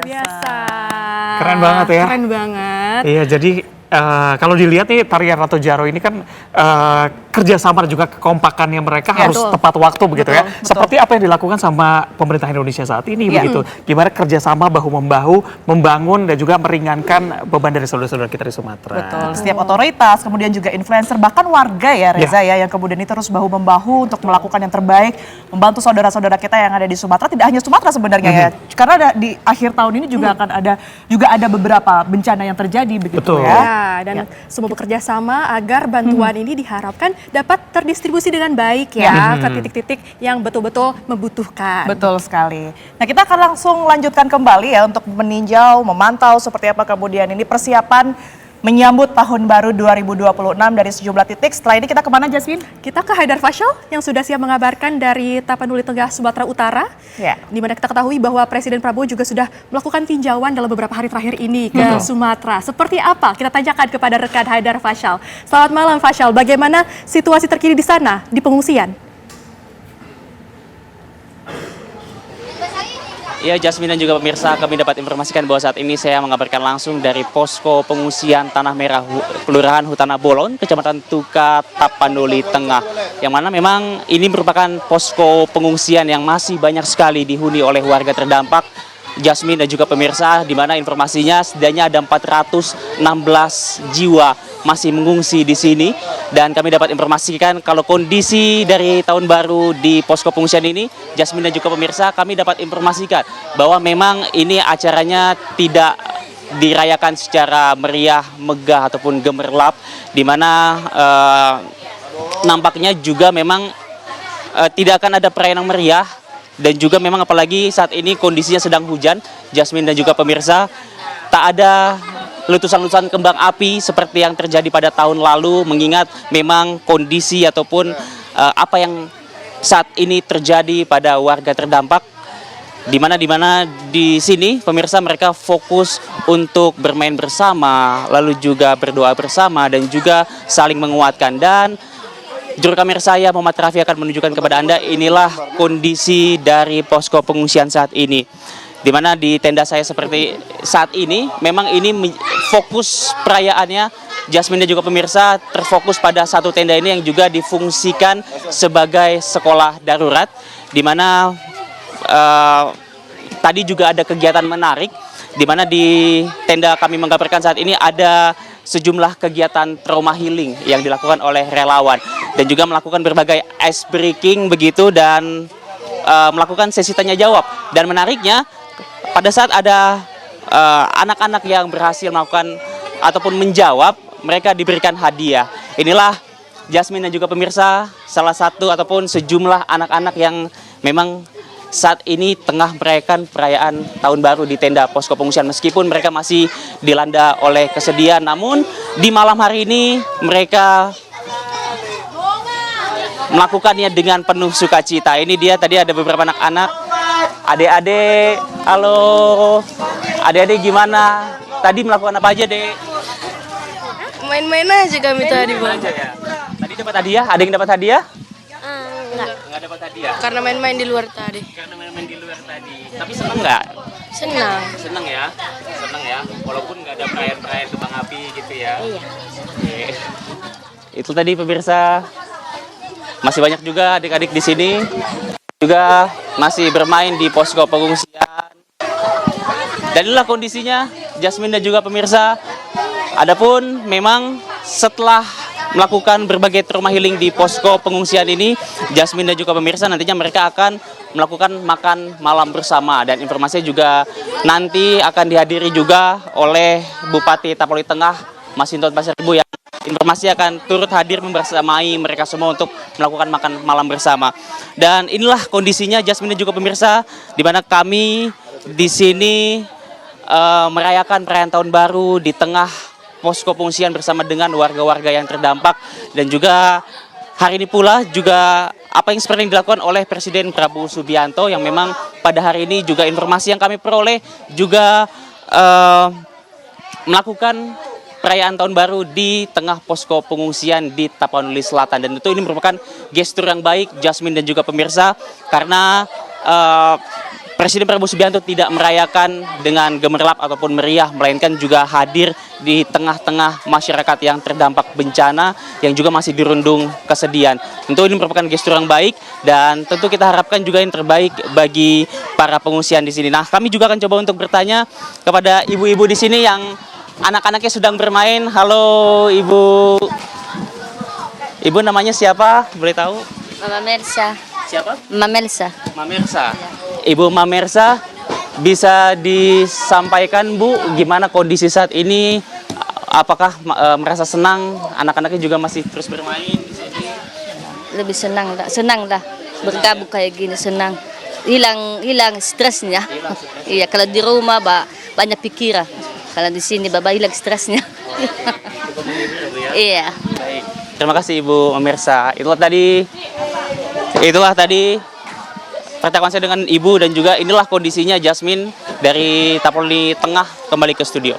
biasa. Keren banget ya. Keren banget. Iya, jadi kalau dilihat nih tarian Ratu Jaro ini kan kerjasama dan juga kekompakannya mereka harus betul. tepat waktu begitu ya. Betul. Seperti apa yang dilakukan sama pemerintah Indonesia saat ini begitu. Gimana kerjasama bahu-membahu membangun dan juga meringankan beban dari saudara-saudara kita di Sumatera. Betul, setiap otoritas, kemudian juga influencer, bahkan warga ya Reza ya, yang kemudian ini terus bahu-membahu untuk melakukan yang terbaik, membantu saudara-saudara kita yang ada di Sumatera, tidak hanya Sumatera sebenarnya ya, karena di akhir tahun ini juga akan ada beberapa bencana yang terjadi begitu Betul. ya. Dan semua bekerja sama agar bantuan ini diharapkan dapat terdistribusi dengan baik ya ke titik-titik yang betul-betul membutuhkan. Betul sekali. Nah, kita akan langsung lanjutkan kembali ya untuk meninjau, memantau seperti apa kemudian ini persiapan menyambut tahun baru 2026 dari sejumlah titik. Setelah ini kita kemana, Jasmine? Kita ke Haidar Fasyal yang sudah siap mengabarkan dari Tapanuli Tengah, Sumatera Utara. Ya. Di mana kita ketahui bahwa Presiden Prabowo juga sudah melakukan tinjauan dalam beberapa hari terakhir ini ke Sumatera. Seperti apa? Kita tanyakan kepada rekan Haidar Fasyal. Selamat malam Fasyal, bagaimana situasi terkini di sana, di pengungsian? Ya, Jasmine dan juga pemirsa, kami dapat informasikan bahwa saat ini saya mengabarkan langsung dari posko pengungsian Tanah Merah, Kelurahan Hutana Bolon, Kecamatan Tuka, Tapanuli Tengah. Yang mana memang ini merupakan posko pengungsian yang masih banyak sekali dihuni oleh warga terdampak. Jasmine dan juga pemirsa, di mana informasinya setidaknya ada 416 jiwa masih mengungsi di sini. Dan kami dapat informasikan kalau kondisi dari tahun baru di posko pengungsian ini, Jasmine dan juga pemirsa, kami dapat informasikan bahwa memang ini acaranya tidak dirayakan secara meriah, megah ataupun gemerlap, di mana nampaknya juga memang tidak akan ada perayaan yang meriah. Dan juga memang apalagi saat ini kondisinya sedang hujan, Jasmine dan juga pemirsa, tak ada letusan-letusan kembang api seperti yang terjadi pada tahun lalu, mengingat memang kondisi ataupun apa yang saat ini terjadi pada warga terdampak, di mana di sini pemirsa mereka fokus untuk bermain bersama, lalu juga berdoa bersama dan juga saling menguatkan. Dan juru kamera saya Muhammad Rafi akan menunjukkan kepada Anda inilah kondisi dari posko pengungsian saat ini. Di mana di tenda saya seperti saat ini, memang ini fokus perayaannya, Jasmine dan juga pemirsa, terfokus pada satu tenda ini yang juga difungsikan sebagai sekolah darurat. Di mana tadi juga ada kegiatan menarik, di mana di tenda kami menggambarkan saat ini ada sejumlah kegiatan trauma healing yang dilakukan oleh relawan dan juga melakukan berbagai ice breaking begitu dan melakukan sesi tanya jawab. Dan menariknya pada saat ada anak-anak yang berhasil melakukan ataupun menjawab, mereka diberikan hadiah. Inilah Jasmine dan juga pemirsa salah satu ataupun sejumlah anak-anak yang memang saat ini tengah merayakan perayaan tahun baru di tenda posko pengungsian. Meskipun mereka masih dilanda oleh kesedihan, namun di malam hari ini mereka melakukannya dengan penuh sukacita. Ini dia tadi ada beberapa anak-anak, adik-adik, halo, adik-adik gimana? Tadi melakukan apa aja, Dek? Main-main aja kami tadi, Bang. Aja ya. Tadi dapat hadiah? Ada yang dapat hadiah? Enggak dapat hadiah. Karena main-main di luar tadi. Karena main-main di luar tadi. Tapi seneng nggak? Senang. Seneng ya? Seneng ya? Walaupun nggak ada perayaan-perayaan kembang api gitu ya? Iya. Oke. Itu tadi pemirsa. Masih banyak juga adik-adik di sini. Juga masih bermain di posko pengungsian. Dan inilah kondisinya, Jasmine dan juga pemirsa. Adapun memang setelah melakukan berbagai trauma healing di posko pengungsian ini, Jasmine dan juga pemirsa nantinya mereka akan melakukan makan malam bersama. Dan informasinya juga nanti akan dihadiri juga oleh Bupati Tapanuli Tengah, Mas Hinton Pasaribu, yang informasi akan turut hadir membersamai mereka semua untuk melakukan makan malam bersama. Dan inilah kondisinya Jasmine dan juga pemirsa, di mana kami di sini merayakan perayaan tahun baru di tengah posko pengungsian bersama dengan warga-warga yang terdampak. Dan juga hari ini pula juga apa yang seperti yang dilakukan oleh Presiden Prabowo Subianto, yang memang pada hari ini juga informasi yang kami peroleh juga melakukan perayaan tahun baru di tengah posko pengungsian di Tapanuli Selatan. Dan tentu ini merupakan gestur yang baik, Jasmine dan juga pemirsa, karena Presiden Prabowo Subianto tidak merayakan dengan gemerlap ataupun meriah, melainkan juga hadir di tengah-tengah masyarakat yang terdampak bencana yang juga masih dirundung kesedihan. Tentu ini merupakan gestur yang baik dan tentu kita harapkan juga yang terbaik bagi para pengungsian di sini. Nah, kami juga akan coba untuk bertanya kepada ibu-ibu di sini yang anak-anaknya sedang bermain. Halo Ibu. Ibu namanya siapa? Boleh tahu? Mama Mersa. Siapa? Mama Melsa. Mamersa. Ibu Mamersa, bisa disampaikan Bu gimana kondisi saat ini? Apakah merasa senang? Anak-anaknya juga masih terus bermain di sini? Lebih senang lah. Bergabung kayak gini senang. Hilang stresnya. Iya, kalau di rumah banyak pikiran. Kalau di sini hilang stresnya. Iya. Baik. Terima kasih Ibu Mamersa. Itulah tadi percakapan saya dengan Ibu dan juga inilah kondisinya Jasmine dari Tapolni Tengah kembali ke studio.